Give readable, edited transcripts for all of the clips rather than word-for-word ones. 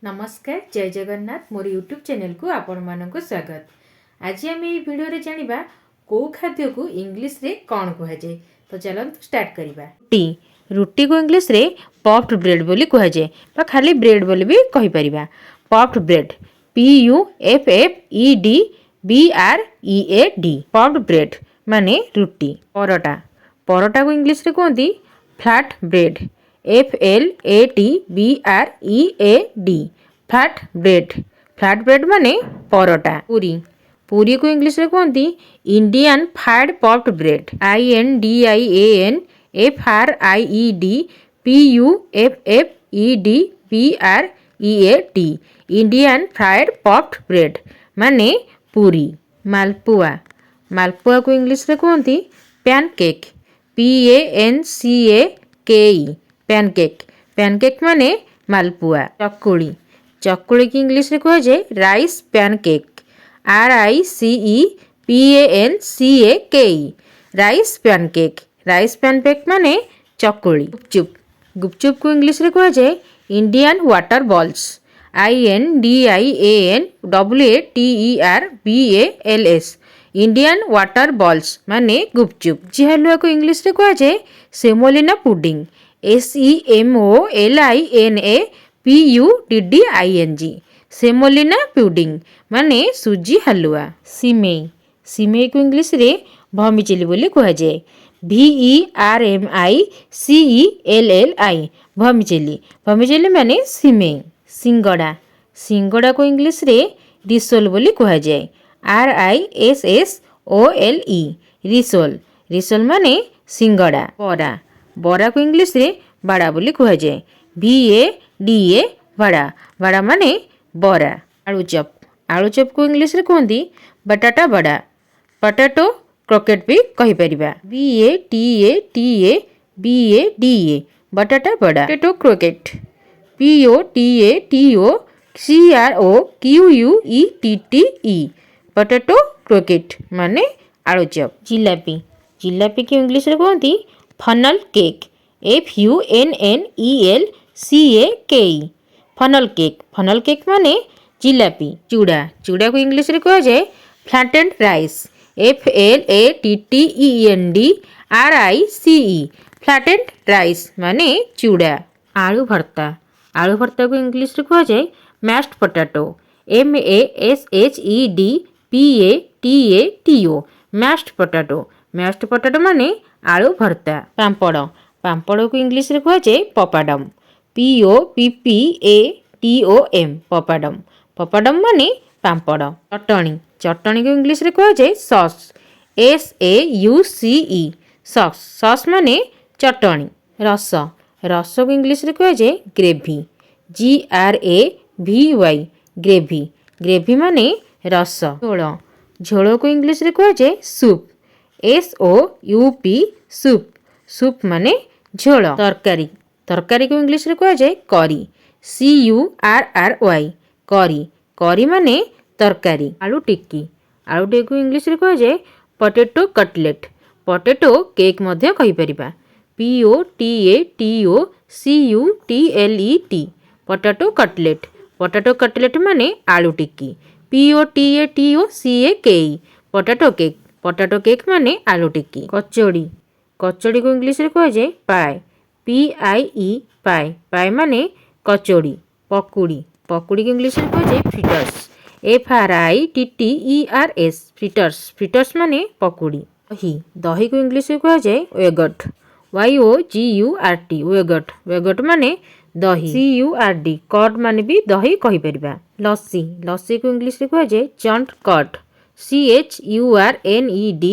नमस्कार जय जगन्नाथ मोर YouTube channel को आपण मानक स्वागत। आज आम ये वीडियो रे जानिबा को खाद्य को इंग्लिश रे कौन कह जाए। तो चलंतु स्टार्ट करिबा। रुटी को इंग्लिश रे पफ्ड ब्रेड बोली कह जाए बा खाली ब्रेड बोली भी कहि परिबा। Puffed bread PUFFED puffed bread माने रुटी। परोटा परोटा को इंग्लिश रे कहंती flat bread FLATBREAD flat bread. Flat bread माने परोटा। पूरी पूरी को इंग्लिश रे कहंती Indian fried puffed bread INDIANFRIED Indian fried puffed bread माने पूरी। मालपुआ मालपुआ को इंग्लिश रे कहंती पैनकेक PANCAKE पैनकेक। पैनकेक माने मालपुआ। चकुली चकुली की इंग्लिश रे कह जाए rice pancake RICEPANCAKE rice pancake. Rice pancake माने चकुली। गुपचुप गुपचुप को इंग्लिश रे कह जाए Indian water balls INDIANWATERBALS Indian water balls माने गुपचुप। जी हलुआ को इंग्लिश रे कह जाए semolina pudding SEMOLINAPUDDING semolina pudding माने सुजी हलुआ। सिमेई सिमेई को इंग्लिश रे भमिचेली बोली कह जाए VERMICELLI भमिचेली। भमिचेली माने सिमेई। सिंगड़ा सिंगड़ा को इंग्लिश रे रिसोल बोली कह जाए RISSOLE रिसोल। रिसोल माने सिंगड़ा। बरा बरा को इंग्लिश रे बड़ा बोली कह जाए BADA बड़ा। बड़ा माने बरा। आलूचप आलूचप को इंग्लिश रे कहंती बटाटा बड़ा। पोटैटो क्रोकेट भी कहि परिबा BATATABADA batata vada. Potato croquette POTATOCROQUETTE potato croquette माने आलूचप। जिलापी जिलापी की इंग्लिश रे कहंती funnel cake FUNNELCAKE funnel cake. Funnel cake माने जिलापी। चूड़ा चूड़ा को इंग्लिश रे कह जाए flattened rice FLATENDRICE flattened rice माने चूड़ा। आलू भर्ता आलू भर्ता को इंग्लिश रे कह जाए mashed potato MASHEDPATATO mashed potato. Mashed potato माने आलू भर्ता। पांपड़ पांपड़ को इंग्लिश रे कह जाए पपाडम POPPATOM पपाडम। पपाडम माने पांपड़। चटणी चटणी को इंग्लिश रे कह जाए सॉस SAUCE सॉस। सॉस माने चटणी। रस रस को इंग्लिश रे कह जाए ग्रेवी GRAVY ग्रेवी। ग्रेवी माने रस। झोल झोल को इंग्लिश रे कह जाए सूप SOUP सूप। सूप माने झोल। तरकारी तरकारी को इंग्लिश रे कह जाए करी CURRY करी। करी माने तरकारी। आलू टिक्की आलू टिक्की को इंग्लिश रे कह जाए पोटैटो कटलेट। पोटैटो केक मध्य कहि परिबा POTATOCUTLET potato cutlet. Potato cutlet माने आलू टिक्की POTATOCAKE potato cake. Potato cake माने आलू टिक्की। कचौड़ी कचौड़ी को इंग्लिश रे कह जाए पाए PIE पाए। पाए माने कचौड़ी। पकुड़ी पकुड़ी को इंग्लिश रे कह जाए फ्रिटर्स FRITTERS फ्रिटर्स। फ्रिटर्स माने पकुड़ी। दही दही को इंग्लिश रे कह जाए योगर्ट YOGURT योगर्ट। योगर्ट माने दही CURD कर्ड माने भी दही कहि परिबा। लस्सी लस्सी को इंग्लिश रे कह जाए चंट कर्ड CHURNED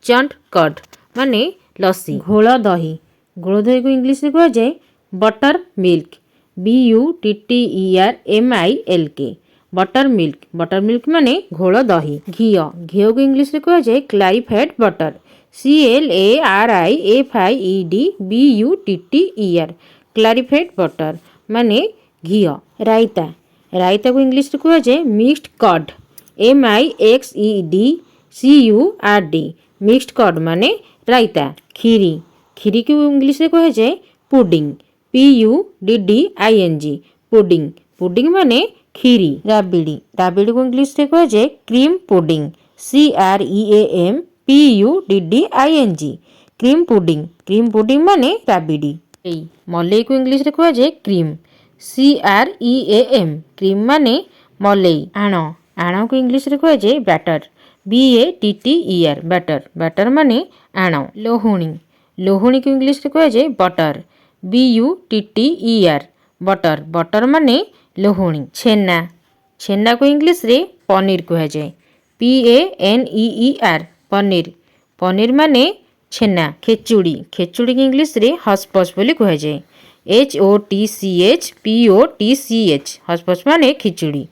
चंट कर्ड माने लस्सी। घोल दही घोल दही को इंग्लिश रे कह जाए butter milk BUTTERMILK butter milk. Butter milk माने घोल दही। घियो घियो को इंग्लिश रे कह जाए clarified butter CLARIFIED BUTTER clarified butter माने घियो। रायता रायता को इंग्लिश रे कह जाए mixed curd MIXED CURD mixed curd माने रायता। खीरी खीरी को इंग्लिश रे कह जाए पुडिंग PUDDING पुडिंग पुडिंग माने खीरी राबिड़ी राबिड़ी को इंग्लिश रे कहुए cream pudding CREAMPUDDING cream pudding माने राबिड़ी मलई को इंग्लिश रे कहुए क्रीम CREAM क्रीम माने मलई आण आण को इंग्लिश रे कहुए बैटर BATTER बैटर बैटर माने आण लोहुणी लोहुणी को इंग्लिश रे कहुए बटर BUTTER बटर बटर माने लोहुणी छेना छेना को इंग्लिश रे पनीर कहुए PANEER पनीर पनीर माने छेना खेचुड़ी खेचुड़ी के इंग्लिश रे हसपस बोली कहुए HOTCHPOTCH हसपस माने खिचुड़ी।